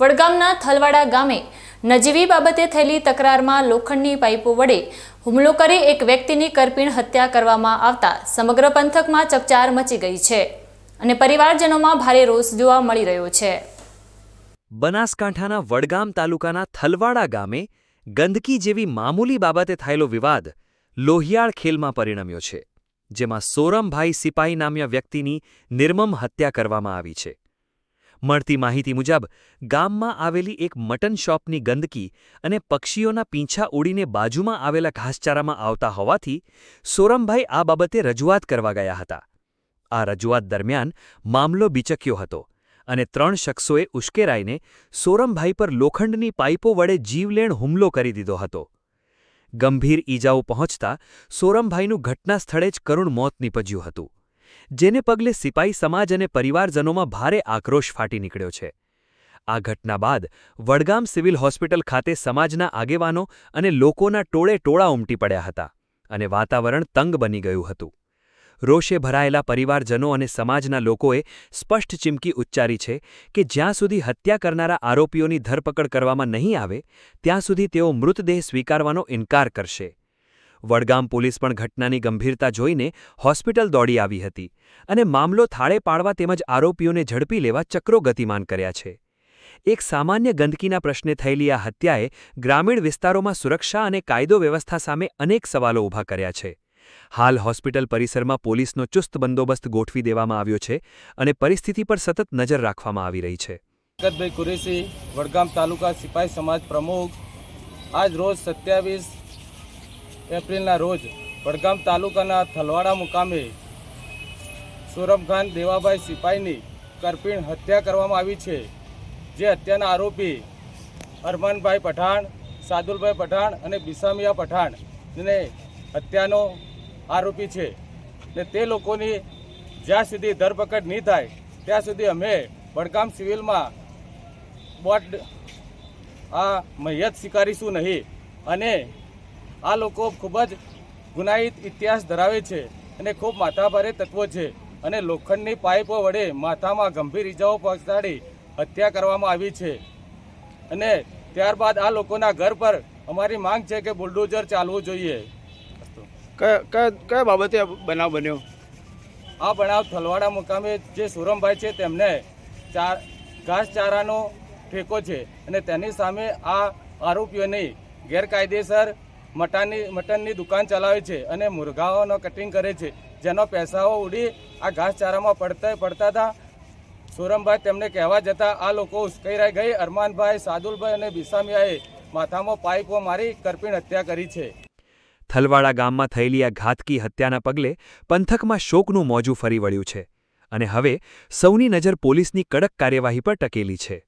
વડગામના થલવાડા ગામે નજીવી બાબતે થયેલી તકરારમાં લોખંડની પાઇપો વડે હુમલો કરી એક વ્યક્તિની કરપીણ હત્યા કરવામાં આવતા સમગ્ર પંથકમાં ચકચાર મચી ગઈ છે અને પરિવારજનોમાં ભારે રોષ જોવા મળી રહ્યો છે। બનાસકાંઠાના વડગામ તાલુકાના થલવાડા ગામે ગંદકી જેવી મામૂલી બાબતે થયેલો વિવાદ લોહિયાળ ખેલમાં પરિણમ્યો છે, જેમાં સોરમભાઈ સિપાઈ નામ્યા વ્યક્તિની નિર્મમ હત્યા કરવામાં આવી છે। મળતી માહિતી મુજબ ગામમાં આવેલી એક મટન શોપની ગંદકી અને પક્ષીઓના પીંછા ઉડીને બાજુમાં આવેલા ઘાસચારામાં આવતા હોવાથી સોરમભાઈ આ બાબતે રજૂઆત કરવા ગયા હતા। આ રજૂઆત દરમિયાન મામલો બિચક્યો હતો અને 3 શખ્સોએ ઉશ્કેરાઈને સોરમભાઈ પર લોખંડની પાઇપો વડે જીવલેણ હુમલો કરી દીધો હતો। ગંભીર ઈજાઓ પહોંચતા સોરમભાઈનું ઘટના સ્થળે જ કરુણ મોત નીપજ્યું હતું, જેને પગલે સિપાઈ સમાજ અને પરિવારજનોમાં ભારે આક્રોશ ફાટી નીકળ્યો છે। આ ઘટના બાદ વડગામ સિવિલ હોસ્પિટલ ખાતે સમાજના આગેવાનો અને લોકોના ટોળે ટોળા ઉમટી પડ્યા હતા અને વાતાવરણ તંગ બની ગયું હતું। રોષે ભરાયેલા પરિવારજનો અને સમાજના લોકોએ સ્પષ્ટ ચીમકી ઉચ્ચારી છે કે જ્યાં સુધી હત્યા કરનારા આરોપીઓની ધરપકડ કરવામાં નહીં આવે ત્યાં સુધી તેઓ મૃતદેહ સ્વીકારવાનો ઇનકાર કરશે। વડગામ પોલીસ પણ ઘટનાની ગંભીરતા જોઈને હોસ્પિટલ દોડી આવી હતી અને મામલો થાળે પાડવા તેમજ આરોપીઓને ઝડપી લેવા ચક્રો ગતિમાન કર્યા છે। એક સામાન્ય ગંદકીના પ્રશ્ને થયેલી આ હત્યાએ ગ્રામીણ વિસ્તારોમાં સુરક્ષા અને કાયદો વ્યવસ્થા સામે અનેક સવાલો ઊભા કર્યા છે। હાલ હોસ્પિટલ પરિસરમાં પોલીસનો ચુસ્ત બંદોબસ્ત ગોઠવી દેવામાં આવ્યો છે અને પરિસ્થિતિ પર સતત નજર રાખવામાં આવી રહી છે। જગતભાઈ કુરેશી, વડગામ તાલુકા સિપાઈ સમાજ પ્રમુખ। આજ રોજ 27 એપ્રિલના રોજ વડગામ તાલુકાના થલવાડા મુકામે સોરમખાન દેવાભાઈ સિપાઈની કરપીણ હત્યા કરવામાં આવી છે। જે હત્યાના આરોપી અરમાનભાઈ પઠાણ, સાદુલભાઈ પઠાણ અને બિસામિયા પઠાણ ને હત્યાનો આરોપી છે ને તે લોકોની જ્યાં સુધી ધરપકડ નહીં થાય ત્યાં સુધી અમે વડગામ સિવિલમાં બોટ આ મૈયત સ્વીકારીશું નહીં। અને આ લોકો ખૂબ જ ગુનાહિત ઇતિહાસ ધરાવે છે અને ખૂબ માથાભારે તત્વો છે અને લોખંડની પાઇપો વડે માથામાં ગંભીર ઇજાઓ પહોંચાડી હત્યા કરવામાં આવી છે। અને ત્યારબાદ આ લોકોના ઘર પર અમારી માંગ છે કે બુલડોઝર ચાલવું જોઈએ। કયા બાબતે બનાવ બન્યો? આ બનાવ થલવાડા મુકામે જે સોરમભાઈ છે તેમને ઘાસચારાનો ઠેકો છે અને તેની સામે આ આરોપીઓની ગેરકાયદેસર મટનની દુકાન ચલાવે છે અને મુરઘાઓનો કટિંગ કરે છે, જેનો પૈસાઓ ઉડી આ ઘાસચારામાં પડતા હતા। સોરમભાઈ તેમને કહેવા જતાં આ લોકો ઉશ્કેરાઈ ગઈ અરમાનભાઈ, સાદુલભાઈ અને બિસામિયાએ માથામાં પાઇપો મારી કરપીણ હત્યા કરી છે। થલવાડા ગામમાં થયેલી આ ઘાતકી હત્યાના પગલે પંથકમાં શોકનું મોજું ફરી વળ્યું છે અને હવે સૌની નજર પોલીસની કડક કાર્યવાહી પર ટકેલી છે।